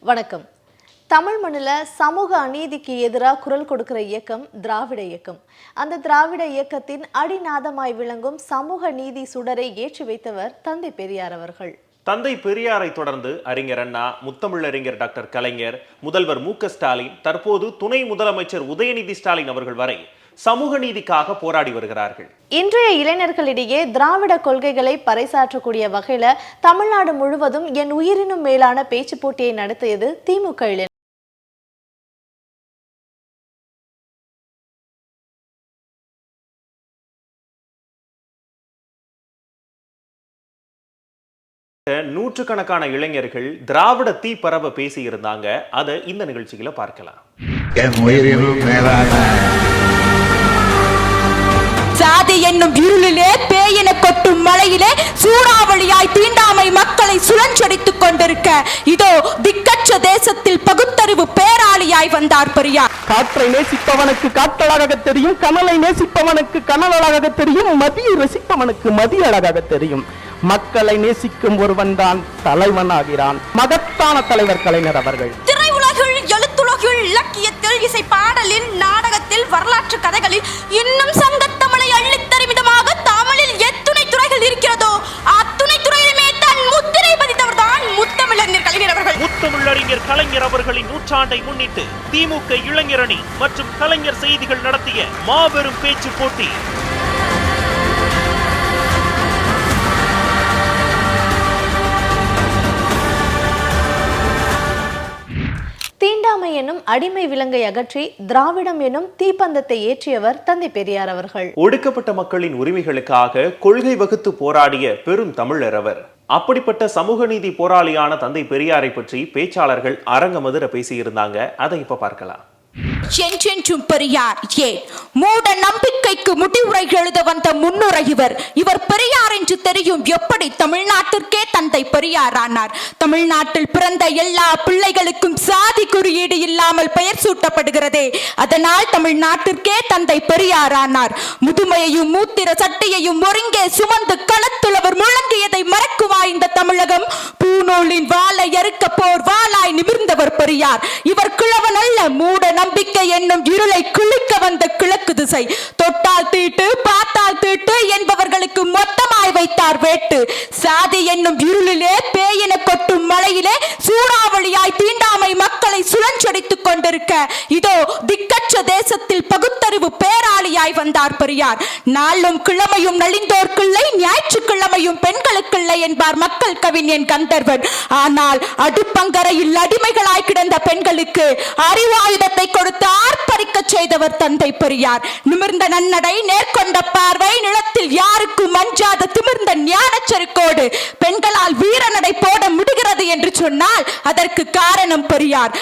வணக்கம். தமிழ் மண்ணில் சமூக அநீதிக்கு எதிராக குரல் கொடுக்கிற இயக்கம் திராவிட இயக்கம். அந்த திராவிட இயக்கத்தின் அடிநாதமாய் விளங்கும் சமூக நீதி சுடரை ஏற்றி வைத்தவர் தந்தை பெரியார் அவர்கள். தந்தை பெரியாரை தொடர்ந்து அறிஞர் அண்ணா, முத்தமிழறிஞர் டாக்டர் கலைஞர், முதல்வர் மு.க. ஸ்டாலின், தற்போது துணை முதலமைச்சர் உதயநிதி ஸ்டாலின் அவர்கள் வரை சமூக நீதிக்காக போராடி வருகிறார்கள். இன்றைய இளைஞர்களிடையே திராவிட கொள்கைகளை பறைசாற்றக்கூடிய வகையில தமிழ்நாடு முழுவதும் என் உயிரினும் மேலான பேச்சு போட்டியை நடத்தியது திமுக இளைஞர். நூற்றுக்கணக்கான இளைஞர்கள் திராவிட தீ பரவ பேசி இருந்தாங்க. அதை இந்த நிகழ்ச்சியில பார்க்கலாம். சாதி என்னும் இருளிலே பேயின கொட்டும் மழையிலே சூறாவளியாய் தீண்டாமை மக்களை சுழன்றடித்துக் கொண்டிருக்க இதோ திக்கற்ற தேசத்தில் பகுத்தறிவு பேராளியாய் வந்தார் பெரியார். காற்றை நேசிப்பவனுக்கு காற்றழகாக தெரியும், கனலை நேசிப்பவனுக்கு கனல் அழகாக தெரியும், மதியை ரசிப்பவனுக்கு மதிய அழகாக தெரியும். மக்களை நேசிக்கும் ஒருவன் தான் தலைவனாகிறான். மகத்தான தலைவர் கலைஞர் அவர்கள். திரையுலகில், எழுத்துலகில், இலக்கியத்தில், இசை பாடலில், நாடகத்தில், வரலாற்று கதைகளில் இன்னும் சங்கத்தமிழை அள்ளித்தரும் விதமாக தமிழில் எத்துணை துறைகள் இருக்கிறதோ அத்துணை துறையிலுமே தன் முத்திரை பதித்தவர் தான் முத்தமிழறிஞர் கலைஞர் அவர்கள். முத்தமிழறிஞர் கலைஞர் அவர்களின் நூற்றாண்டை முன்னிட்டு திமுக இளைஞரணி மற்றும் கலைஞர் செய்திகள் நடத்திய மாபெரும் பேச்சு போட்டி. தீண்டாமை எனும் அடிமை விலங்கை அகற்றி திராவிடம் எனும் தீப்பந்தத்தை ஏற்றியவர் தந்தை பெரியார் அவர்கள். ஒடுக்கப்பட்ட மக்களின் உரிமைகளுக்காக கொள்கை வகுத்து போராடிய பெரும் தமிழர் அவர். அப்படிப்பட்ட சமூக நீதி போராளியான தந்தை பெரியாரை பற்றி பேச்சாளர்கள் அரங்கமதுர பேசியிருந்தாங்க. அதை இப்ப பார்க்கலாம். என்றென்றும் பெரியார் ஏன் மூட நம்பிக்கைக்கு முடிவுரை எழுத வந்த முன்னுரை இவர் பெரியார் என்று தெரியும் எப்படி தமிழ்நாட்டிற்கே தந்தை பெரியார் ஆனார். தமிழ்நாட்டில் பிறந்த எல்லா பிள்ளைகளுக்கும் சாதி குறியீடு இல்லாமல் பெயர் சூட்டப்படுகிறதே, அதனால் தமிழ்நாட்டிற்கே தந்தை பெரியார் ஆனார். முதுமையையும் மூத்திர சட்டையையும் ஒருங்கே சுமந்து களத்துளவர் முழங்கியதை மறக்குவா இந்த தமிழகம்? பூநூலின் வாளை அறுக்க போர் வாளாய் நிமிர்ந்தவர் பெரியார். இவர் கிழவன் அல்ல, மூட நம்பிக்கை என்னும் இருளை குளிக்க வந்த கிழக்கு திசை. தொட்டால் தீட்டு பார்த்தால் தீட்டு என்பவர்களுக்கு மொத்தமாய் வைத்தார் வேட்டு. சாதி என்னும் இருளிலே பேயின கொட்டும் மழையிலே சூறாவளியாய் தீண்டாமை மக்களை சுழன்றடித்துக் கொண்டிருக்க இதோ திக்கற்ற தேசத்தில் பகுத்தறிவு பேராளியாய் வந்தார் பெரியார். நாளும் கிழமையும் நலிந்தோர்க்கில்லை, ஞாயிற்றுக்கிழமையும் பெண்களுக்கில்லை என்பார் மக்கள் கவிஞன் கந்தர்வன். ஆனால் அடுப்பங்கரையில் அடிமைகளாய் கிடந்த பெண்களுக்கு அறிவாயுதத்தை கொடுத்து ஆர்ப்பரிக்க செய்தவர் தந்தை பெரியார். நிமிர்ந்த நன்னடை, நேர்கொண்ட பார்வை, நிலத்தில் யாருக்கும் அஞ்சாத திமிர்ந்த ஞானச்செருக்கோடு பெண்களால் வீரநடை போட முடிகிறது என்று சொன்னால் அதற்கு காரணம் பெரியார்.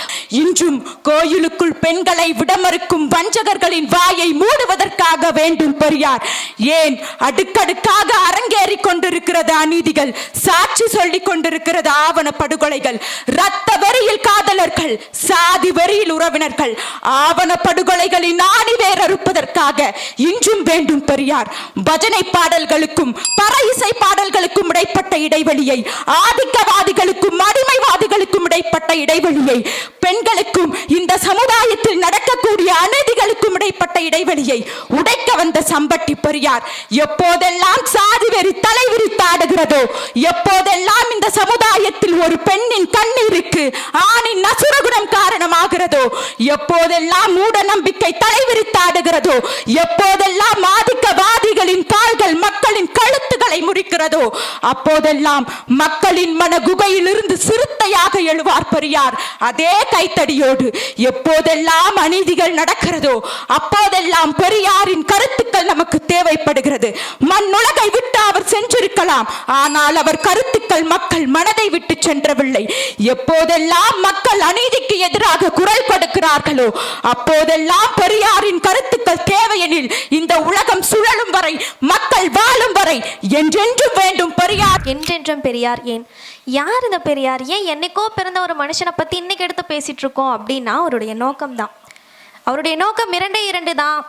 இன்றும் கோயிலுக்குள் பெண்களை விடமறுக்கும் வஞ்சகர்களின் வாயை மூடுவதற்காக வேண்டும் பெரியார். ஏன் அடுக்கடுக்காக அரங்கேறி கொண்டிருக்கிறது அநீதிகள், சாட்சி சொல்லிக் கொண்டிருக்கிறது ஆவண படுகொலைகள், இரத்த வெறியில் காதலர்கள், சாதி வெறியில் உறவினர்கள், ஆவண படுகொலைகளின் ஆணி வேர் அறுப்பதற்காக இன்றும் வேண்டும் பெரியார். பஜனை பாடல்களுக்கும் பற இசை பாடல்களுக்கும் இடைப்பட்ட இடைவெளியை, ஆதிக்கவாதிகளுக்கும் அடிமைவாதிகளுக்கும் இடைப்பட்ட இடைவெளியை, பெண்களுக்கும் இந்த சமுதாயத்தில் நடக்கக்கூடிய அநீதிகளுக்கும் இடைப்பட்ட இடைவெளியை உடைக்க வந்த சம்பட்டி பெரியார். எப்போதெல்லாம் சாதி வெறி தலைவிரித்தாடுகிறதோ, எப்போதெல்லாம் இந்த சமுதாயத்தில் ஒரு பெண்ணின் கண்ணீருக்கு ஆணின் நசுரகுணம் காரணமாகிறதோ, எப்போதெல்லாம் மூட நம்பிக்கை தலைவிரித்தாடுகிறதோ, எப்போதெல்லாம் ஆதிக்கவாதிகளின் கால்கள் மக்களின் கழுத்துக்களை முறிக்கிறதோ, அப்போதெல்லாம் மக்களின் மன குகையில் இருந்து சிறுத்தையாக எழுவார் பெரியார் அதே கைத்தடியோடு. எப்போதெல்லாம் அநீதிகள் நடக்கிறதோ அப்போதெல்லாம் பெரியாரின் கருத்துக்கள் நமக்கு தேவைப்படுகிறது. மண்ணுலகை விட்டு அவர் சென்றிருக்கலாம், ஆனால் அவர் கருத்துக்கள் மக்கள் மனதை விட்டு சென்றவில்லை. எப்போதெல்லாம் மக்கள் அநீதிக்கு எதிராக குரல் கொடுக்கிறார்களோ அப்போதெல்லாம் பெரியாரின் கருத்துக்கள் தேவையெனில் இந்த உலகம் சுழலும் வரை, மக்கள் வாழும் வரை என்றென்றும் வேண்டும் பெரியார். என்றென்றும் பெரியார். ஏன் யார் இந்த பெரியார்? ஏன் என்னைக்கோ பிறந்த ஒரு மனுஷனை பற்றி இன்னைக்கு எடுத்து பேசிட்டு இருக்கோம் அப்படின்னா அவருடைய நோக்கம் தான். அவருடைய நோக்கம் இரண்டு தான்.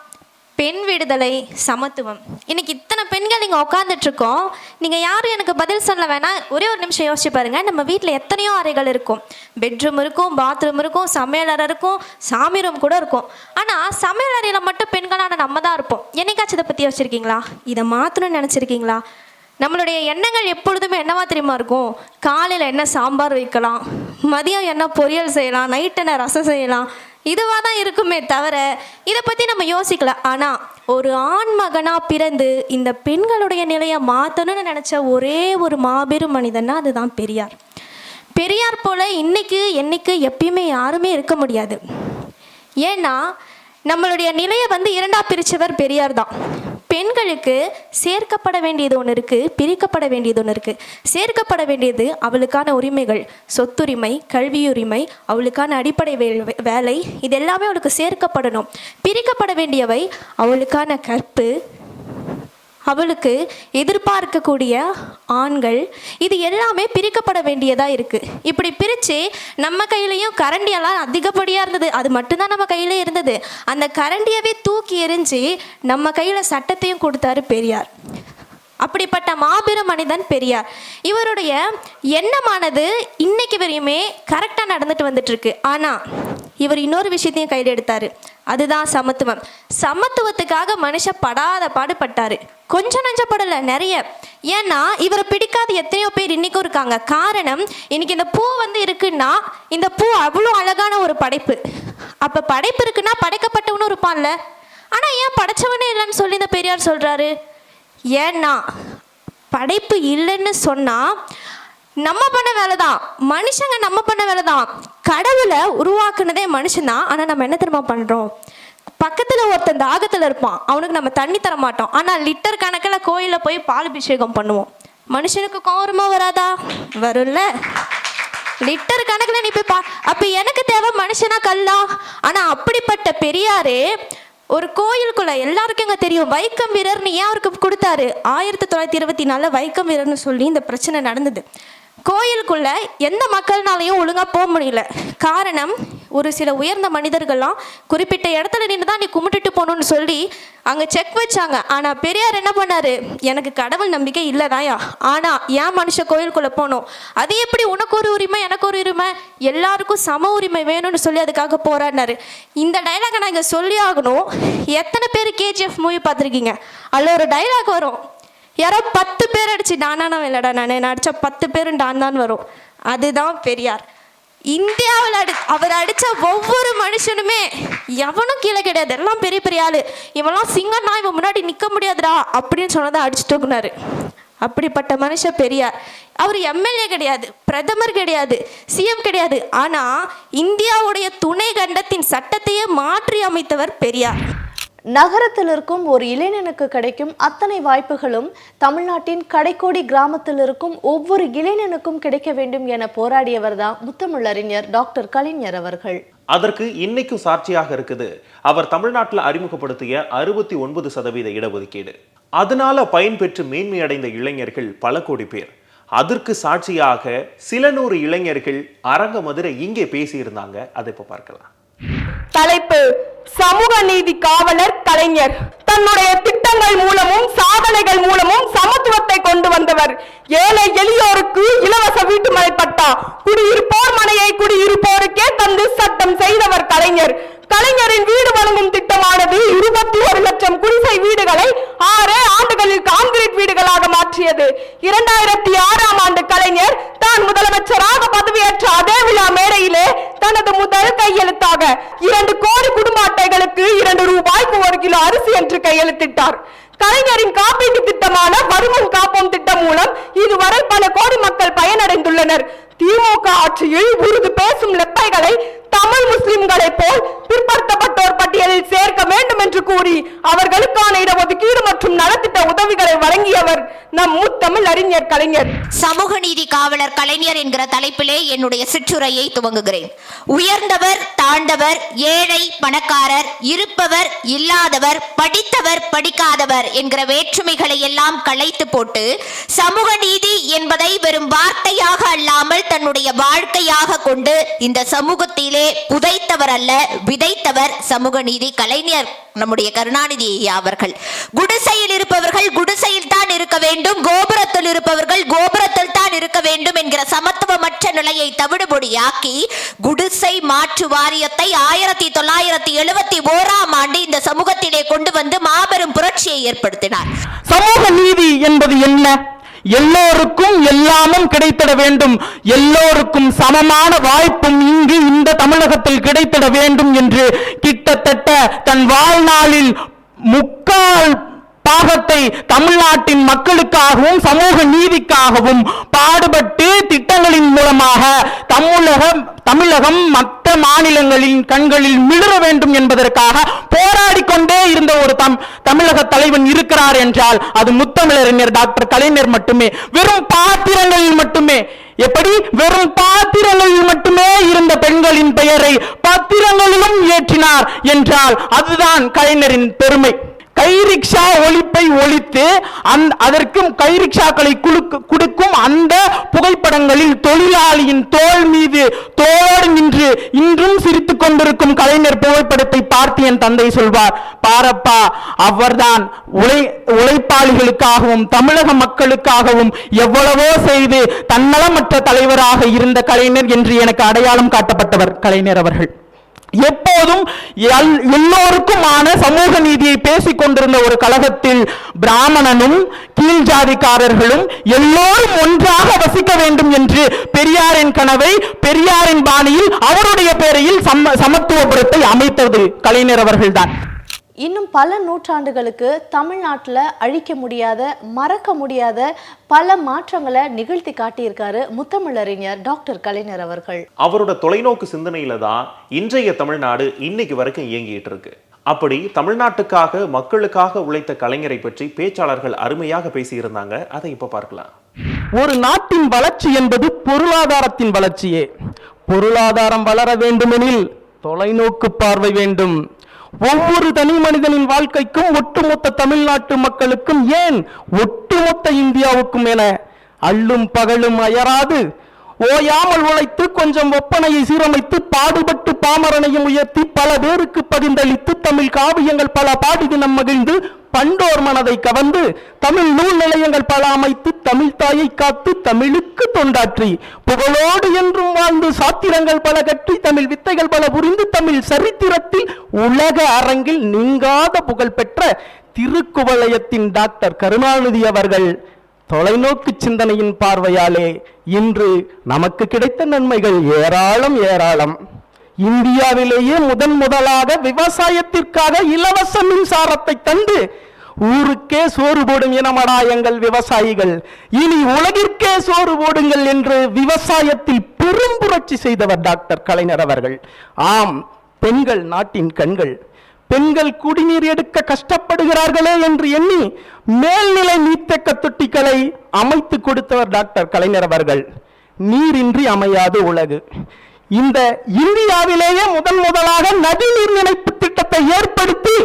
பெண் விடுதலை, சமத்துவம். இன்னைக்கு இத்தனை பெண்கள் இங்கே உட்காந்துட்டு இருக்கோம். நீங்கள் யாரும் எனக்கு பதில் சொல்ல வேணாம், ஒரே ஒரு நிமிஷம் யோசிச்சு பாருங்க. நம்ம வீட்டில் எத்தனையோ அறைகள் இருக்கும். பெட்ரூம் இருக்கும், பாத்ரூம் இருக்கும், சமையலறை இருக்கும், சாமி ரூம் கூட இருக்கும். ஆனால் சமையல் அறையில் மட்டும் பெண்களான நம்ம தான் இருப்போம். என்னைக்காச்சும் இதை பற்றி யோசிச்சிருக்கீங்களா? இதை மாற்றணும்னு நினச்சிருக்கீங்களா? நம்மளுடைய எண்ணங்கள் எப்பொழுதுமே என்னவா தெரியுமா இருக்கும்? காலையில் என்ன சாம்பார் வைக்கலாம், மதியம் என்ன பொரியல் செய்யலாம், நைட் என்ன ரசம் செய்யலாம், இதுவாக தான் இருக்குமே தவிர இதை பற்றி நம்ம யோசிக்கல. ஆனால் ஒரு ஆண் மகனாக பிறந்து இந்த பெண்களுடைய நிலையை மாற்றணும்னு நினச்ச ஒரே ஒரு மாபெரும் மனிதன்னா அதுதான் பெரியார். பெரியார் போல் இன்னைக்கு என்னைக்கு எப்பயுமே யாருமே இருக்க முடியாது. ஏன்னா நம்மளுடைய நிலையை இரண்டா பிரித்தவர் பெரியார் தான். பெண்களுக்கு சேர்க்கப்பட வேண்டியது ஒன்று இருக்குது, பிரிக்கப்பட வேண்டியது ஒன்று இருக்குது. சேர்க்கப்பட வேண்டியது அவளுக்கான உரிமைகள், சொத்துரிமை, கல்வியுரிமை, அவளுக்கான அடிப்படை வேலை, இது எல்லாமே அவளுக்கு சேர்க்கப்படணும். பிரிக்கப்பட வேண்டியவை அவளுக்கான கற்பு, அவளுக்கு எதிர்பார்க்கக்கூடிய ஆண்கள், இது எல்லாமே பிரிக்கப்பட வேண்டியதாக இருக்குது. இப்படி பிரித்து நம்ம கையிலையும் கரண்டியெல்லாம் அதிகப்படியாக இருந்தது, அது மட்டும்தான் நம்ம கையில் இருந்தது. அந்த கரண்டியவே தூக்கி எறிஞ்சு நம்ம கையில் சட்டத்தையும் கொடுத்தாரு பெரியார். அப்படிப்பட்ட மாபெரும் மனிதன் பெரியார். இவருடைய எண்ணமானது இன்னைக்கு வரையுமே கரெக்டாக நடந்துட்டு வந்துட்டு இருக்கு. ஆனால் இவர் இன்னொரு விஷயத்தையும் கையில் எடுத்தார், அதுதான் சமத்துவம். சமத்துவத்துக்காக மனுஷன் படாத பாடுபட்டார். கொஞ்சம் நஞ்சப்படலை, நிறைய. ஏன்னா இவரை பிடிக்காத எத்தனையோ பேர் இன்றைக்கும் இருக்காங்க. காரணம், இன்னைக்கு இந்த பூ இருக்குன்னா இந்த பூ அவ்வளோ அழகான ஒரு படைப்பு. அப்போ படைப்பு இருக்குன்னா படைக்கப்பட்டவனும் இருப்பான்ல. ஆனால் ஏன் படைச்சவனே இல்லைன்னு சொல்லி இந்த பெரியார் சொல்கிறாரு? ஏன்னா படைப்பு இல்லைன்னு சொன்னால் நம்ம பண்ண வேலை தான், மனுஷங்க நம்ம பண்ண வேலை தான். கடவுளை உருவாக்குனதே மனுஷன்தான். ஆனால் நம்ம என்ன தெரியுமா பண்ணுறோம்? பக்கத்தில் ஒருத்தன் தாகத்தில் இருப்பான், அவனுக்கு நம்ம தண்ணி தர மாட்டோம். ஆனால் லிட்டர் கணக்கில் கோயிலில் போய் பால் அபிஷேகம் பண்ணுவோம். மனுஷனுக்கு கோரமா வராதா? வரும்ல. லிட்டர் கணக்கில் நீ போய் அப்போ எனக்கு தேவை மனுஷனா கல்லா? ஆனால் அப்படிப்பட்ட பெரியாரே ஒரு கோயிலுக்குள்ள எல்லாருக்கும் எங்க தெரியும், வைக்கம் வீரர்னு ஏன் அவருக்கு கொடுத்தாரு? 1924 வைக்கம் வீரர்னு சொல்லி இந்த பிரச்சனை நடந்தது. கோயிலுக்குள்ள எந்த மக்கள்னாலையும் ஒழுங்கா போக முடியல. காரணம், ஒரு சில உயர்ந்த மனிதர்கள்லாம் குறிப்பிட்ட இடத்துல நின்று தான் நீ கும்பிட்டுட்டு போகணும்னு சொல்லி அங்கே செக் வச்சாங்க. ஆனால் பெரியார் என்ன பண்ணாரு? எனக்கு கடவுள் நம்பிக்கை இல்லைதாயா, ஆனால் ஏன் மனுஷன் கோயிலுக்குள்ளே போகணும், அது எப்படி உனக்கு ஒரு உரிமை எனக்கு ஒரு உரிமை, எல்லாருக்கும் சம உரிமை வேணும்னு சொல்லி அதுக்காக போராடினாரு. இந்த டைலாகை நான் இங்கே சொல்லி ஆகணும். எத்தனை பேர் கேஜிஎஃப் மூவி பார்த்துருக்கீங்க? அதில் ஒரு டைலாக் வரும், யாரோ 10 பேர் அடிச்சு டானானா இல்லைடா, நான் அடித்த 10 பேரும் டான் தான் வரும். அதுதான் பெரியார். இந்தியாவில் அவர் அடித்த ஒவ்வொரு மனுஷனுமே எவனும் கீழே கிடையாது, எல்லாம் பெரிய பெரிய ஆளு. இவெல்லாம் சிங்கம்னா இவன் முன்னாடி நிற்க முடியாதுடா அப்படின்னு சொன்னதான் அடிச்சுட்டு தூக்குனாரு. அப்படிப்பட்ட மனுஷன் பெரியார். அவர் எம்எல்ஏ கிடையாது, பிரதமர் கிடையாது, சிஎம் கிடையாது. ஆனால் இந்தியாவுடைய துணை கண்டத்தின் சட்டத்தையே மாற்றி அமைத்தவர் பெரியார். நகரத்தில் இருக்கும் ஒரு இளைஞனுக்கு கிடைக்கும் அத்தனை வாய்ப்புகளும் தமிழ்நாட்டின் கடைக்கோடி கிராமத்தில் இருக்கும் ஒவ்வொரு இளைஞனுக்கும் கிடைக்க வேண்டும் என போராடியவர் தான் முத்தமிழறிஞர் டாக்டர் கலைஞர் அவர்கள். அதற்கு இன்னைக்கும் சாட்சியாக இருக்குது அவர் தமிழ்நாட்டில் அறிமுகப்படுத்திய 69% இடஒதுக்கீடு. அதனால பயன்பெற்று மேன்மையடைந்த இளைஞர்கள் பல கோடி பேர். அதற்கு சாட்சியாக சில 100 இளைஞர்கள் அரங்க மதுரை இங்கே பேசியிருந்தாங்க. அதை இப்ப பார்க்கலாம். தலைப்பு: சமூக நீதி காவலர் கலைஞர். தன்னுடைய திட்டங்கள் மூலமும் சாதனைகள் மூலமும் சமத்துவத்தை கொண்டு வந்தவர். ஏழை எளியோருக்கு இலவச வீட்டுமனை பட்டா, குடியிருப்போர் மனையை குடியிருப்போருக்கே தந்து சட்டம் செய்தவர் கலைஞர். கலைஞரின் வீடு வழங்கும் திட்டமானது 21 லட்சம் குடிசை வீடுகளை 6 ஆண்டுகளில் கான்கிரீட் வீடுகளாக மாற்றியது. 2006ஆம் ஆண்டு கலைஞர் தான் முதலமைச்சராக பதவியேற்ற அதே விழா மேடையிலே தனது முதல் கையெழுத்தாக 2 கோடி குடும்ப அட்டைகளுக்கு 2 ரூபாய்க்கு 1 கிலோ அரிசி என்று கையெழுத்திட்டார். கலைஞரின் காப்பீட்டு திட்டமான வருமுன் காப்போம் திட்டம் மூலம் இதுவரை பல கோடி மக்கள் பயனடைந்துள்ளனர். திமுக ஆட்சியில் உருது பேசும் லெப்பைகளை தமிழ் முஸ்லிம்களை போல் பிற்படுத்தப்பட்டோர் பட்டியலில் சேர்க்க வேண்டும் என்று கூறி அவர்களுக்கான இடஒதுக்கீடு மற்றும் நலத்திட்ட உதவிகளை வழங்கியவர் நம் முத்தமிழ் அறிஞர் கலைஞர். சமூக நீதி காவலர் கலைஞர் என்கிற தலைப்பிலே என்னுடைய சிற்றுரையை துவங்குகிறேன். உயர்ந்தவர் தாழ்ந்தவர், ஏழை பணக்காரர், இருப்பவர் இல்லாதவர், படித்தவர் படிக்காதவர் என்கிற வேற்றுமைகளை எல்லாம் களைத்து போட்டு சமூக நீதி என்பதை வெறும் வார்த்தையாக அல்லாமல் தன்னுடைய வாழ்க்கையாக கொண்டு இந்த சமூகத்திலே புதைத்தவர் அல்ல, விதைத்தவர் சமூக நீதி கலைஞர் நம்முடைய கருணாநிதி அவர்கள். குடிசையில் இருப்பவர்கள் குடிசையில் தான் இருக்க வேண்டும், கோபுரத்தில் இருப்பவர்கள் கோபுரத்தில் தான் இருக்க வேண்டும் என்கிற சமத்துவமற்ற நிலையை தவிடுபொடியாக்கி குடிசை மாற்று வாரியத்தை 1971ஆம் ஆண்டு இந்த சமூகத்திலே கொண்டு வந்து மாபெரும் புரட்சியை ஏற்படுத்தினார். சமூக நீதி என்பது என்ன? எல்லோருக்கும் எல்லாமும் கிடைத்திட வேண்டும், எல்லோருக்கும் சமமான வாய்ப்பும் இங்கு இந்த தமிழகத்தில் கிடைத்திட வேண்டும் என்று கிட்டத்தட்ட தன் வாழ்நாளில் 3/4 பாகத்தை தமிழ்நாட்டின் மக்களுக்காகவும் சமூக நீதிக்காகவும் பாடுபட்டு திட்டங்களின் மூலமாக தமிழகம் மற்ற மாநிலங்களின் கண்களில் மிளிர வேண்டும் என்பதற்காக போராடி கொண்டே இருந்த ஒரு தமிழக தலைவன் இருக்கிறார் என்றால் அது முத்தமிழறிஞர் டாக்டர் கலைஞர் மட்டுமே. வெறும் பாத்திரங்களில் மட்டுமே, எப்படி வெறும் பாத்திரங்களில் மட்டுமே இருந்த பெண்களின் பெயரை பத்திரங்களிலும் ஏற்றினார் என்றால் அதுதான் கலைஞரின் பெருமை. கைரிக்ஷா ஒழிப்பை ஒழித்து அதற்கும் கைரிக்ஷாக்களை கொடுக்கும் அந்த புகைப்படங்களில் தொழிலாளியின் தோள் மீது தோளோடு நின்று இன்றும் சிரித்துக் கொண்டிருக்கும் கலைஞர் புகைப்படத்தை பார்த்து என் தந்தை சொல்வார், பாரப்பா அவர்தான் உழைப்பாளிகளுக்காகவும் தமிழக மக்களுக்காகவும் எவ்வளவோ செய்து தன்னலமற்ற தலைவராக இருந்த கலைஞர் என்று எனக்கு அடையாளம் காட்டப்பட்டவர் கலைஞர் அவர்கள். எப்போதும் எல்லோருக்குமான சமூக நீதியை பேசிக் கொண்டிருந்த ஒரு கழகத்தில் பிராமணனும் கீழ் ஜாதிக்காரர்களும் எல்லோரும் ஒன்றாக வசிக்க வேண்டும் என்று பெரியாரின் கனவை பெரியாரின் பாணியில் அவருடைய பெயரில் சமத்துவபுரத்தை அமைத்தது கலைஞர் அவர்கள்தான். இன்னும் பல நூற்றாண்டுகளுக்கு தமிழ்நாட்டில் அழிக்க முடியாத, மறக்க முடியாத பல மாற்றங்களை நிகழ்த்தி காட்டியிருக்காரு முத்தமிழறிஞர் டாக்டர் கலைஞர் அவர்கள். அவரோட தொலைநோக்கு சிந்தனையில தான் இன்றைய தமிழ்நாடு இன்னைக்கு வரைக்கும் இயங்கிட்டு இருக்கு. அப்படி தமிழ்நாட்டுக்காக மக்களுக்காக உழைத்த கலைஞரை பற்றி பேச்சாளர்கள் அருமையாக பேசியிருந்தாங்க. அதை இப்ப பார்க்கலாம். ஒரு நாட்டின் வளர்ச்சி என்பது பொருளாதாரத்தின் வளர்ச்சியே. பொருளாதாரம் வளர வேண்டுமெனில் தொலைநோக்கு பார்வை வேண்டும். ஒவ்வொரு தனி மனிதனின் வாழ்க்கைக்கும், ஒட்டுமொத்த தமிழ்நாட்டு மக்களுக்கும், ஏன் ஒட்டுமொத்த இந்தியாவுக்கும் என அள்ளும் பகலும் அயராது ஓயாமல் உழைத்து கொஞ்சம் ஒப்பனையை சீரமைத்து பாடுபட்டு பாமரனையும் உயர்த்தி பல பேருக்கு பகிர்ந்தளித்து தமிழ் காவியங்கள் பல பாடி நம் மகிழ்ந்து பண்டோர் மனதை கவர்ந்து தமிழ் நூல் நிலையங்கள் பல அமைத்து தமிழ் தாயை காத்து தமிழுக்கு தொண்டாற்றி புகழோடு என்றும் வாழ்ந்து சாத்திரங்கள் பல கற்றி தமிழ் வித்தைகள் பல புரிந்து தமிழ் சரித்திரத்தில் உலக அரங்கில் நீங்காத புகழ் பெற்ற திருக்குவளையத்தின் டாக்டர் கருணாநிதி அவர்கள் தொலைநோக்கு சிந்தனையின் பார்வையாலே இன்று நமக்கு கிடைத்த நன்மைகள் ஏராளம் ஏராளம். இந்தியாவிலேயே முதலாக விவசாயத்திற்காக இலவச மின்சாரத்தை தந்து ஊருக்கே சோறு போடும் இனமடா எங்கள் விவசாயிகள், இனி உலகிற்கே சோறு போடுங்கள் என்று விவசாயத்தில் பெரும் புரட்சி செய்தவர் டாக்டர் கலைஞர் அவர்கள். ஆம், பெண்கள் நாட்டின் கண்கள். பெண்கள் குடிநீர் எடுக்க கஷ்டப்படுகிறார்களே என்று எண்ணி மேல்நிலை நீர்த்தேக்க தொட்டிகளை அமைத்து கொடுத்தவர் டாக்டர் கலைஞர் அவர்கள். நீரின்றி அமையாது உலகு. இந்த இந்தியாவிலேயே முதலாக நதிநீர் இணைப்பு திட்டத்தை ஏற்படுத்தி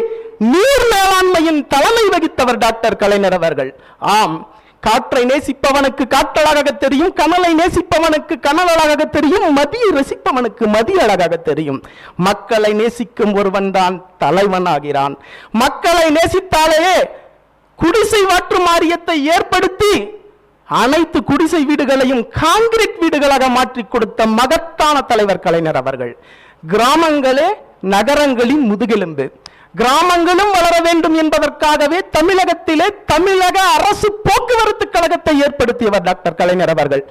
நீர் மேலாண்மையின் தலைமை வகித்தவர் டாக்டர் கலைஞர் அவர்கள். ஆம், காற்றை நேசிப்பவனுக்கு காற்றழகாக தெரியும், கனலை நேசிப்பவனுக்கு கனல் அழகாக தெரியும், மதியை ரசிப்பவனுக்கு மதி அழகாக தெரியும். மக்களை நேசிக்கும் ஒருவன் தான் தலைவன் ஆகிறான். மக்களை நேசித்தாலே குடிசை மாற்று வாரியத்தை ஏற்படுத்தி அனைத்து குடிசை வீடுகளையும் கான்கிரீட் வீடுகளாக மாற்றி கொடுத்த மகத்தான தலைவர் கலைஞர் அவர்கள். கிராமங்களே நகரங்களின் முதுகெலும்பு. கிராமங்களும் வளர வேண்டும் என்பதற்காகவே தமிழகத்திலே தமிழக அரசு போக்குவரத்து கழகத்தை ஏற்படுத்தியவர் டாக்டர் கலைஞர் அவர்கள்.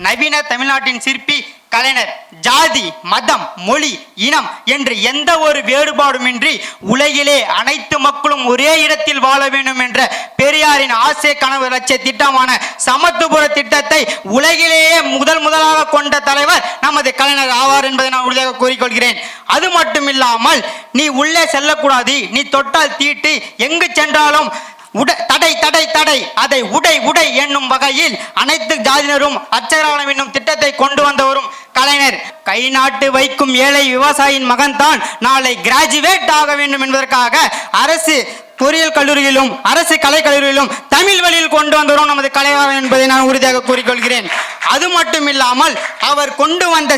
நவீன தமிழ்நாட்டின் சிற்பி கலைஞர். ஜாதி, மதம், மொழி, இனம் என்று எந்த ஒரு வேறுபாடுமின்றி உலகிலே அனைத்து மக்களும் ஒரே இடத்தில் வாழ வேண்டும் என்ற பெரியாரின் ஆசை கனவு லட்சிய திட்டமான சமத்துவபுர திட்டத்தை உலகிலேயே முதலாக கொண்ட தலைவர் நமது கலைஞர் ஆவார் என்பதை நான் உறுதியாக கூறிக்கொள்கிறேன். அது மட்டுமில்லாமல் நீ உள்ளே செல்லக்கூடாது, நீ தொட்டால் தீட்டு, எங்கு சென்றாலும் தடை தடை தடை அதை உடை உடை என்னும் வகையில் அனைத்து ஜாதியினரும் அச்சராலம் என்னும் திட்டத்தை கொண்டு வந்தவரும் கலைஞர். கை நாட்டு வைக்கும் ஏழை விவசாயியின் மகன்தான் நாளை கிராஜுவேட் ஆக வேண்டும் என்பதற்காக அரசு பொறியியல் கல்லூரியிலும் அரசு கலைக்கல்லூரியிலும் தமிழ் வழியில் கொண்டு வந்தவரும் நமது கலைவாணர் என்பதை நான் உறுதியாக கூறிக்கொள்கிறேன். அது மட்டும் இல்லாமல் அவர் கொண்டு வந்த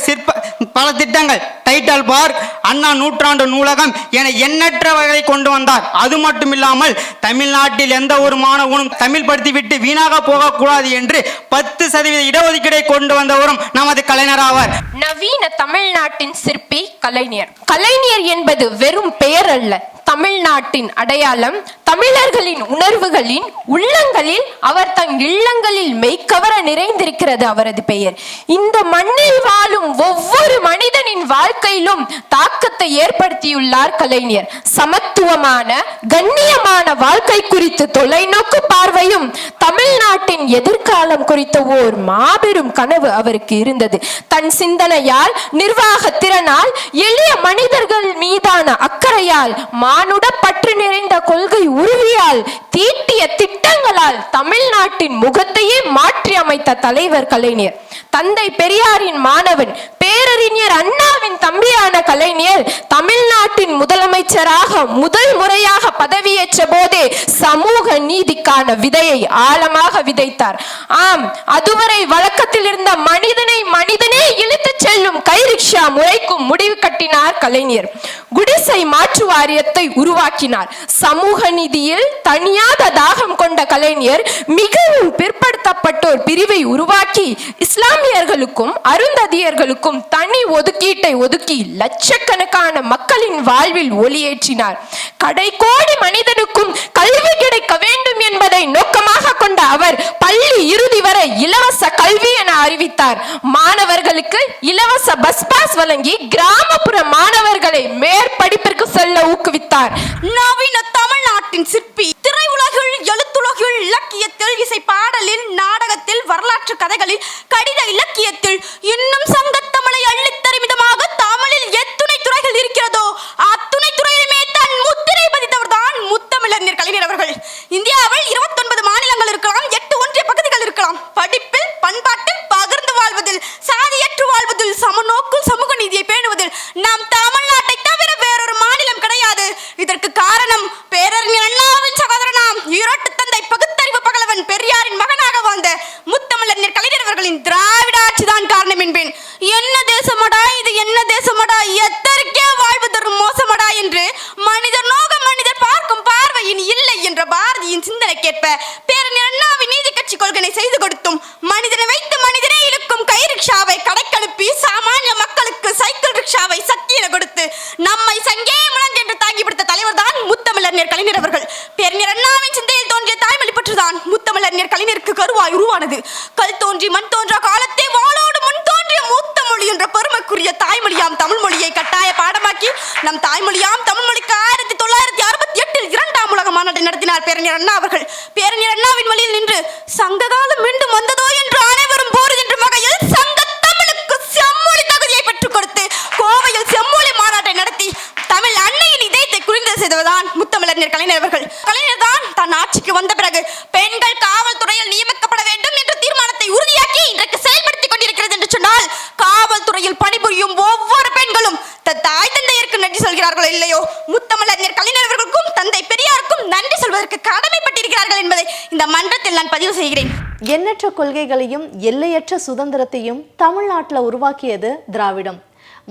பல திட்டங்கள், டைட்டல் பார்க், அண்ணா நூற்றாண்டு நூலகம் என எண்ணற்ற வகையை கொண்டு வந்தார். அது மட்டும் இல்லாமல் தமிழ்நாட்டில் எந்த ஒரு மாணவனும் தமிழ் படித்துவிட்டு வீணாக போகக்கூடாது என்று 10% இடஒதுக்கீடை கொண்டு வந்தவரும் நமது கலைஞர் ஆவார். நவீன தமிழ்நாட்டின் சிற்பி கலைஞர். கலைஞர் என்பது வெறும் பெயர் அல்ல, தமிழ்நாட்டின் அடையாளம். தமிழர்களின் உணர்வுகளின் உள்ளங்களில் அவர் தன் இல்லங்களில் மெய்க்கவர நிறைந்திருக்கிறது அவரது பெயர். இந்த மண்ணில் வாழும் ஒவ்வொரு மனிதனின் வாழ்க்கையிலும் தாக்கத்தை ஏற்படுத்தியுள்ளார் கலைஞர். சமத்துவமான கண்ணியமான வாழ்க்கை குறித்து தொலைநோக்கு பார்வையும் தமிழ்நாட்டின் எதிர்காலம் குறித்த ஓர் மாபெரும் கனவு அவருக்கு இருந்தது. தன் சிந்தனையால், நிர்வாக திறனால், எளிய மனிதர்கள் மீதான அக்கறையால், மானுட பற்று நிறைந்த கொள்கை உறுதியால், தீட்டிய திட்டங்களால் தமிழ்நாட்டின் முகத்தையே மாற்றி அமைத்த தலைவர் கலைஞர். தந்தை பெரியாரின் மாணவன், பேரறிஞர் அண்ணாவின் தம்பியான கலைஞர் தமிழ்நாட்டின் முதலமைச்சராக முதல் முறையாக பதவியேற்ற போதே சமூக நீதிக்கான விதையை ஆழமாக விதைத்தார். ஆம், அதுவரை வழக்கத்தில் இருந்த மனிதனே இழுத்துச் செல்லும் கைரிக்ஷா முறைக்கும் முடிவு கட்டினார் கலைஞர். குடிசை மாற்று வாரியத்தை உருவாக்கினார். சமூக நீதியில் தனியாத தாகம் கொண்ட கலைஞர் மிகவும் பிற்படுத்தப்பட்டோர் பிரிவை உருவாக்கி இஸ்லாமியர்களுக்கும் அருந்ததியர்களுக்கும் தனி ஒதுக்கீட்டை ஒதுக்கி லட்சக்கணக்கான மக்களின் வாழ்வில் ஒளியேற்றினார். கடைக்கோடி மனிதனுக்கும் கல்வி கிடைக்க வேண்டும் என்பதை நோக்கமாக கொண்ட அவர் பள்ளி இறுதி வரை இலவச கல்வி என அறிவித்தார். மாணவர்களுக்கு இலவச பஸ் பாஸ் வழங்கி கிராமப்புற மாணவர்களை மேற்படிப்பிற்கு செல்ல ஊக்குவித்தார். நவீன தமிழ்நாட்டின் சிற்பி. திரையுலகில், எழுத்துலகில், இலக்கியத்தில், இசை பாடலில், நாடகத்தில், வரலாற்று கதைகளில், கடித இலக்கியத்தில், இன்னும் சங்கத்தமிழை அள்ளித்தரும் விதமாக தமிழில் எத்துணை துறைகள் இருக்கிறதோ அத்துணை துறையிலுமே தன் முத்திரை பதித்தவர் தான் முத்தமிழறிஞர் கலைஞர் அவர்கள். இந்தியாவில் 29 மாநிலங்கள் இருக்கலாம், 8 ஒன்றிய பகுதிகள் இருக்கலாம். படிப்பில், பண்பாட்டில், பகிர்ந்து வாழ்வதில், சாதியற்று வாழ்வதில், சமநோக்கில், சமூக நீதியை பேணுவதில் நாம் தமிழ்நாட்டை தவிர வேறொரு மாநிலம் கிடையாது. இதற்கு காரணம் பேரறிஞர் அண்ணாவின் சகோதரனாம் ஈரோட்டு தந்தை பகுத்தறிவு பகலவன் பெரியாரின் மகனாக வாழ்ந்த முத்தமிழறிஞர் கலைஞர் அவர்களின் திராவிட ஆட்சிதான் காரணம் என்பேன். என்ன தேசமடா இது, என்ன தேசமடா, எத்தற்கே வாழ்வு தரும் மோசமடா என்று மனிதர் நோக மனிதர் பார்க்கும் பார்வையின் இல்லை என்ற பாரதியின் சிந்தனைக்கேற்ப பேரறிஞர் அண்ணாவின் நீதி கட்சி கொள்கை செய்து கொடுத்தும் மனிதனை வைத்து மனிதனே இழுக்கும் கை ரிக்ஷாவை கடைக்கழுப்பி சாமானிய மக்களுக்கு சைக்கிள் ரிக்ஷாவை சக்தியில கொடுத்து நம்மை சங்கே முழங்கு என்று தாங்கி பிடித்த தலைவர் தான் முத்தமிழறிஞர் கலைஞர் அவர்கள். பேரறிஞர் அண்ணாவின் சிந்தையில் தோன்றிய தாய்மொழி பற்றுதான் முத்தமிழறிஞர் கலைஞருக்கு கருவாய் உருவானது. கல் தோன்றி மண் தோன்றா காலத்தை வாளோடு முன் தோன்றிய மூத்த மொழி என்ற பெருமைக்குரிய தாய்மொழியாம் தமிழ் மொழியை கட்டாய பாடமாக்கி நம் தாய்மொழியாம் தமிழ் மொழிக்கு 1968 2ஆம் உலக மாநாட்டை நடத்தினார் பேரறிஞர் அண்ணா அவர்கள். பேரறிஞர் அண்ணாவின் வழியில் நின்று சங்ககாலம் மீண்டும் வந்ததோ என்று அனைவரும் போர் என்ற வகையில் சங்க தமிழுக்கு செம்மொழி தகுதியை பெற்றுக் கொடுத்து கோவையில் செம்மொழி மாநாட்டை நடத்தி தமிழ் அன்னையின் இதயத்தை குளிர்ந்த செய்தவர்தான் முத்தமிழறிஞர் கலைஞர் அவர்கள். கலைஞர் தான் தன் ஆட்சிக்கு வந்த பிறகு பெண்கள் காவல்துறையில் நியமிக்கப்பட வேண்டும் என்ற தீர்மானத்தை உறுதியாக்கி இன்றைக்கு செயல்படுத்திக் கொண்டிருக்கிறது என்று சொன்னால் காவல்துறையில் பணிபுரியும் ஒவ்வொரு பெண்களும் தாய் தந்தையருக்கு நன்றி சொல்கிறார்களோ இல்லையோ, முத்தமிழறிஞர் கலைஞர் அவர்களுக்கும் தந்தை பெரியாருக்கும் நன்றி சொல்வதற்கு கடமைப்பட்டிருக்கிறார்கள் என்பதை இந்த மன்றத்தில் நான் பதிவு செய்கிறேன். எண்ணற்ற கொள்கைகளையும் எல்லையற்ற சுதந்திரத்தையும் தமிழ்நாட்டில் உருவாக்கியது திராவிடம்.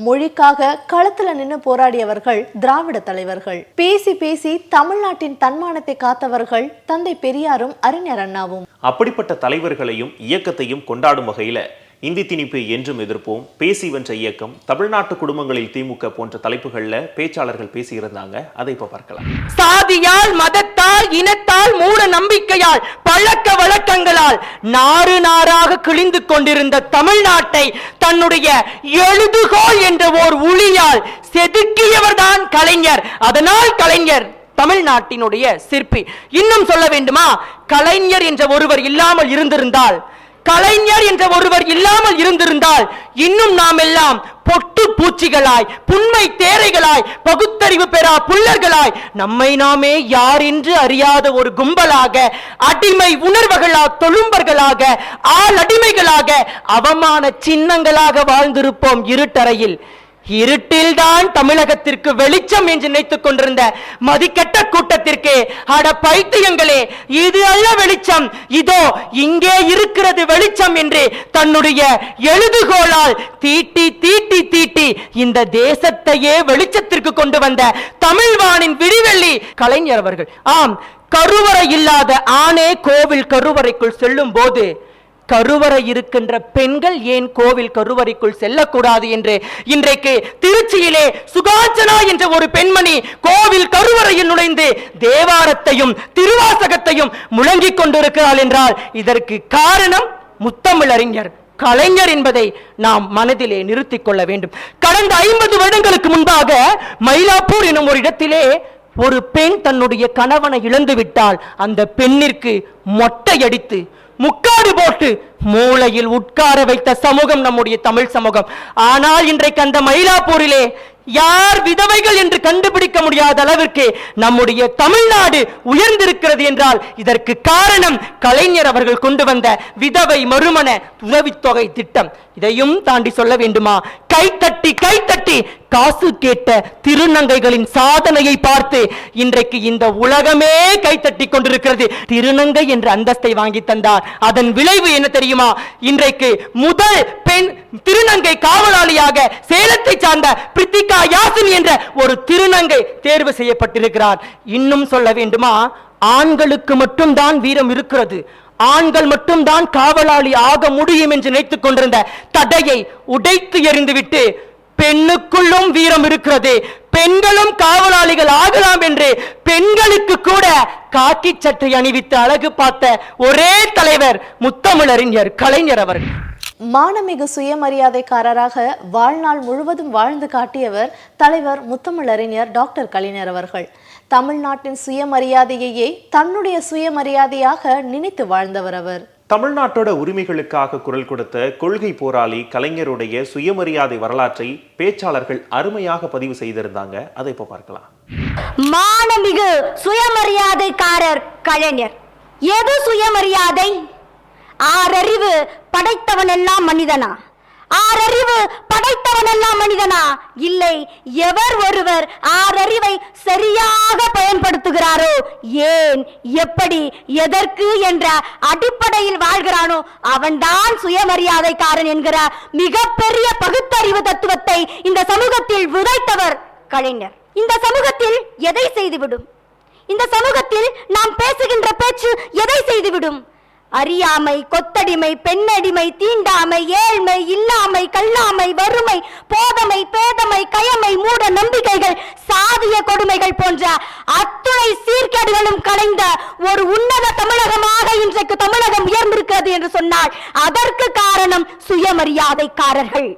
மொழிக்காக களத்துல நின்று போராடியவர்கள் திராவிட தலைவர்கள். பேசி பேசி தமிழ்நாட்டின் தன்மானத்தை காத்தவர்கள் தந்தை பெரியாரும் அறிஞர் அண்ணாவும். அப்படிப்பட்ட தலைவர்களையும் இயக்கத்தையும் கொண்டாடும் வகையில இந்தி திணிப்பு என்றும் எதிர்ப்போம், பேசி வென்ற இயக்கம், தமிழ்நாட்டு குடும்பங்களில் திமுக போன்ற தலைப்புகள்ல பேச்சாளர்கள் பேசியிருந்தாங்க. அதை இப்ப பார்க்கலாம். சாதியால், மதத்தால், இனத்தால், மூட நம்பிக்கையால், பழக்க வழக்கங்களால் நாறு நாராக கிழிந்து கொண்டிருந்த தமிழ்நாட்டை தன்னுடைய எழுதுகோல் என்ற ஓர் உளியால் செதுக்கியவர் தான் கலைஞர். அதனால் கலைஞர் தமிழ்நாட்டினுடைய சிற்பி. இன்னும் சொல்ல வேண்டுமா, கலைஞர் என்ற ஒருவர் இல்லாமல் இருந்திருந்தால் கலைஞர் என்ற ஒருவர் இல்லாமல் இருந்திருந்தால் இன்னும் நாம் எல்லாம் பொட்டு பூச்சிகளாய், புன்மை தேரைகளாய், பகுத்தறிவு பெறா புல்லர்களாய், நம்மை நாமே யார் என்று அறியாத ஒரு கும்பலாக, அடிமை உணர்வுகளாக, தொழும்பர்களாக, ஆள் அடிமைகளாக, அவமான சின்னங்களாக வாழ்ந்திருப்போம் இருட்டறையில். இருட்டில்தான் தமிழகத்திற்கு வெளிச்சம் என்று நினைத்துக் கொண்டிருந்த மதிக்கட்ட கூட்டத்திற்கு, அட பைத்தியங்களே, இது அல்ல வெளிச்சம், இதோ இங்கே இருக்கிறது வெளிச்சம் என்று தன்னுடைய எழுதுகோளால் தீட்டி தீட்டி தீட்டி இந்த தேசத்தையே வெளிச்சத்திற்கு கொண்டு வந்த தமிழ்வானின் விடிவெள்ளி கலைஞர் அவர்கள். ஆம், கருவறை இல்லாத ஆணே கோவில் கருவறைக்குள் செல்லும் போது கருவறை இருக்கின்ற பெண்கள் ஏன் கோவில் கருவறைக்குள் செல்லக்கூடாது என்று இன்றைக்கு திருச்சியிலே சுகாஞ்சனா என்ற ஒரு பெண்மணி கோவில் கருவறையில் நுழைந்து தேவாரத்தையும் திருவாசகத்தையும் முழங்கிக் கொண்டிருக்கிறாள் என்றால் இதற்கு காரணம் முத்தமிழறிஞர் கலைஞர் என்பதை நாம் மனதிலே நிறுத்திக் கொள்ள வேண்டும். கடந்த 50 வருடங்களுக்கு முன்பாக மயிலாப்பூர் எனும் ஒரு இடத்திலே ஒரு பெண் தன்னுடைய கணவனை இழந்து விட்டால் அந்த பெண்ணிற்கு மொட்டையடித்து முக்காடு போட்டு மூளையில் உட்கார வைத்த சமூகம் நம்முடைய தமிழ் சமூகம். ஆனால் இன்றைக்கு அந்த மயிலாப்பூரிலே யார் விதவைகள் என்று கண்டுபிடிக்க முடியாத அளவிற்கு நம்முடைய தமிழ்நாடு உயர்ந்திருக்கிறது என்றால் இதற்கு காரணம் கலைஞர் அவர்கள் கொண்டு வந்த விதவை மறுமண உதவித்தொகை திட்டம். இதையும் தாண்டி சொல்ல வேண்டுமா? கைத்தட்டி கைத்தட்டி காசு கேட்ட திருநங்கைகளின் சாதனையை பார்த்து இன்றைக்கு இந்த உலகமே கைத்தட்டி கொண்டிருக்கிறது. திருநங்கை என்ற அந்தஸ்தை வாங்கி தந்தார். அதன் விளைவு என்ன தெரியுமா? இன்றைக்கு முதல் பெண் திருநங்கை காவலாளியாக சேலத்தை சார்ந்த பிரித்திகா யாசினி என்ற ஒரு திருநங்கை தேர்வு செய்யப்பட்டிருக்கிறார். இன்னும் சொல்ல வேண்டுமா? ஆண்களுக்கு மட்டும்தான் வீரம் இருக்கிறது, ஆண்கள் மட்டும்தான் காவலாளி ஆக முடியும் என்று நினைத்துக் கொண்டிருந்த தடையை உடைத்து எறிந்துவிட்டு பெண்ணுக்குள்ளும் வீரம் இருக்கிறது, பெண்களும் காவலாளிகள் ஆகலாம் என்று பெண்களுக்கு கூட காக்கி சட்டை அணிவித்து அழகு பார்த்த ஒரே தலைவர் முத்தமிழறிஞர் கலைஞர் அவர்கள். மானமிகு சுயமரியாதைக்காரராக வாழ்நாள் முழுவதும் வாழ்ந்து காட்டியவர் தலைவர் முத்தமிழறிஞர் டாக்டர் கலைஞர் அவர்கள். தமிழ்நாட்டின் சுயமரியாதையையே தன்னுடைய சுயமரியாதையாக நினைத்து வாழ்ந்தவர் அவர். தமிழ்நாட்டோட உரிமைகளுக்காக குரல் கொடுத்த கொள்கை போராளி கலைஞருடைய சுயமரியாதை வரலாற்றை பேச்சாளர்கள் அருமையாக பதிவு செய்திருந்தாங்க. அதை இப்ப பார்க்கலாம். மானமிகு சுயமரியாதைக்காரர் கலைஞர். எது சுயமரியாதை? ஆறறிவு படைத்தவன் எல்லாம் மனிதனா? ஆறறிவு படைத்தவன் எல்லாம் மனிதனா? இல்லை. எவர் ஒருவர் ஆறறிவை சரியாக பயன்படுத்துகிறாரோ, ஏன், எப்படி, எதற்கு என்ற அடிப்படையில் வாழ்கிறானோ அவன்தான் சுயமரியாதைக்காரன் என்கிற மிகப்பெரிய பகுத்தறிவு தத்துவத்தை இந்த சமூகத்தில் விதைத்தவர் கலைஞர். இந்த சமூகத்தில் எதை செய்துவிடும்? இந்த சமூகத்தில் நாம் பேசுகின்ற பேச்சு எதை செய்துவிடும்? அறியாமை, கொத்தடிமை, பெண்ணடிமை, தீண்டாமை, ஏழ்மை, இல்லாமை, கல்லாமை, வறுமை, போதமை, பேதமை, கயமை, மூட நம்பிக்கைகள், சாதிய கொடுமைகள் போன்ற அத்துணை சீர்கேடுகளும் கலைந்த ஒரு உன்னத தமிழகமாக இன்றைக்கு தமிழகம் உயர்ந்திருக்கிறது என்று சொன்னால் அதற்கு காரணம் சுயமரியாதைக்காரர்கள்.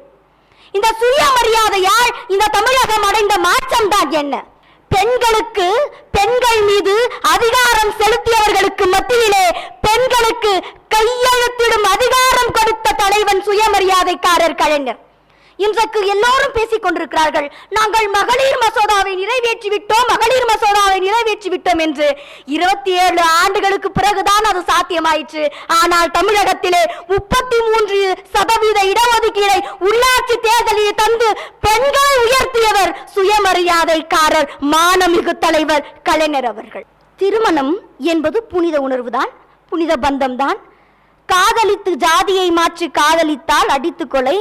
இந்த சுயமரியாதையால் இந்த தமிழகம் அடைந்த மாற்றம் தான் என்ன? பெண்களுக்கு, பெண்கள் மீது அதிகாரம் செலுத்தியவர்களுக்கு மத்தியிலே பெண்களுக்கு கையெழுத்திடும் அதிகாரம் கொடுத்த தலைவன் சுயமரியாதைக்காரர் கலைஞர். இன்றைக்கு எல்லோரும் பேசிக் கொண்டிருக்கிறார்கள், நாங்கள் மகளிர் மசோதாவை நிறைவேற்றி விட்டோம், மகளிர் மசோதாவை நிறைவேற்றி விட்டோம் என்று. 27 ஆண்டுகளுக்கு பிறகுதான் அது சாத்தியமாயிற்று. ஆனால் தமிழகத்திலே 33% இடஒதுக்கீடை உள்ளாட்சி தேர்தலில் தந்து பெண்களை உயர்த்தியவர் சுயமரியாதைக்காரர் மானமிகு தலைவர் கலைஞர் அவர்கள். திருமணம் என்பது புனித உணர்வுதான், புனித பந்தம்தான். காதலித்து ஜாதியை மாற்றி காதலித்தால் அடித்து கொலை,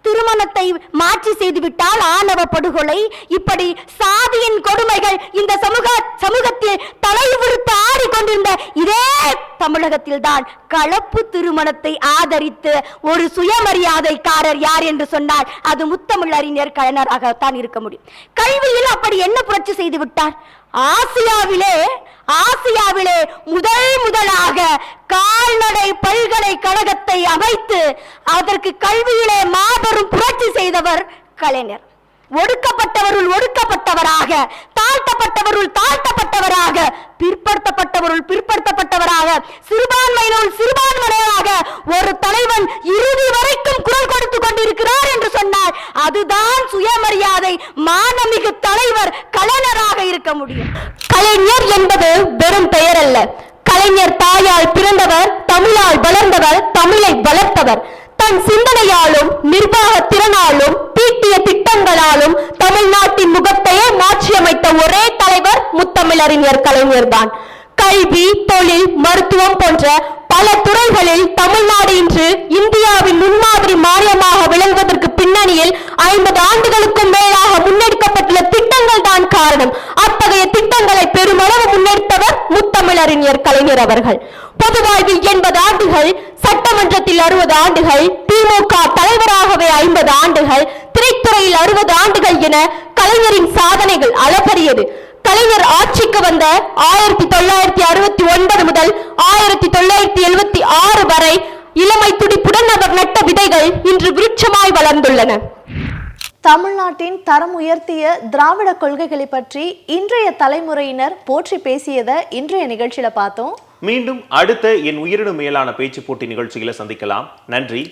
திருமணத்தை மாற்றி செய்துவிட்டால் ஆணவ படுகொலை, இப்படி சாதியின் கொடுமைகள் இந்த சமூகத்தில் தலைவிரித்து ஆடிக்கொண்டிருந்த இதே தமிழகத்தில் தான் கலப்பு திருமணத்தை ஆதரித்து ஒரு சுயமரியாதைக்காரர் யார் என்று சொன்னால் அது முத்தமிழறிஞர் கலைஞராகத்தான் இருக்க முடியும். கல்வியில் அப்படி என்ன புரட்சி செய்து விட்டார்? ஆசியாவிலே முதலாக கால்நடை பல்கலைக்கழகத்தை அமைத்து அதற்கு கல்வியிலே மாபெரும் புரட்சி செய்தவர் கலைஞர். ஒடுக்கப்பட்டவருள் ஒடுக்கப்பட்டவராக தாழ்த்தப்பட்டவருள் தாழ்த்தப்பட்டவராக, பிற்படுத்தப்பட்டவருள் பிற்படுத்தப்பட்டவராக, சிறுபான்மையினுள் சிறுபான்மையினராக ஒரு தலைவன் இறுதி வரைக்கும் குரல் கொடுத்து கொண்டிருக்கிறார் என்று சொன்னால் அதுதான் சுயமரியாதை மானமிகு தலைவர் கலைஞராக இருக்க முடியும். கலைஞர் என்பது வெறும் பெயர் அல்ல. கலைஞர் தாயால் பிறந்தவர், தமிழால் வளர்ந்தவர், தமிழை வளர்த்தவர். தன் சிந்தனையாலும் நிர்வாக திறனாலும் தீட்டிய திட்டங்களாலும் தமிழ்நாட்டின் முகத்தையே மாற்றியமைத்த ஒரே தலைவர் முத்தமிழறிஞர் கலைஞர் தான். கல்வி, தொழில், மருத்துவம் போன்ற பல துறைகளில் தமிழ்நாடு இன்று இந்தியாவின் முன்மாதிரி மாநிலமாக விளங்குவதற்கு பின்னணியில் 50 ஆண்டுகளுக்கும் மேலாக முன்னெடுக்கப்பட்டுள்ள திட்டங்கள் தான் காரணம். அத்தகைய திட்டங்களை பெருமளவு முன்னெடுத்தவர் முத்தமிழறிஞர் கலைஞர் அவர்கள். பொதுவாழ்வில் 80 ஆண்டுகள், சட்டமன்றத்தில் 60 ஆண்டுகள், திமுக தலைவராகவே 50 ஆண்டுகள், திரைத்துறையில் 60 ஆண்டுகள் என கலைஞரின் சாதனைகள் அளப்பரியது. கலைஞர் ஆட்சிக்கு வந்த 1969 முதல் 1976 வரை இளமை துடிப்புடன் அவர் நட்ட விதைகள் இன்று விருட்சமாய் வளர்ந்துள்ளன. தமிழ்நாட்டின் தரம் உயர்த்திய திராவிட கொள்கைகளை பற்றி இன்றைய தலைமுறையினர் போற்றி பேசியதை இன்றைய நிகழ்ச்சியில பார்த்தோம். மீண்டும் அடுத்த என் உயிரினும் மேலான பேச்சு போட்டி நிகழ்ச்சிகளை சந்திக்கலாம். நன்றி.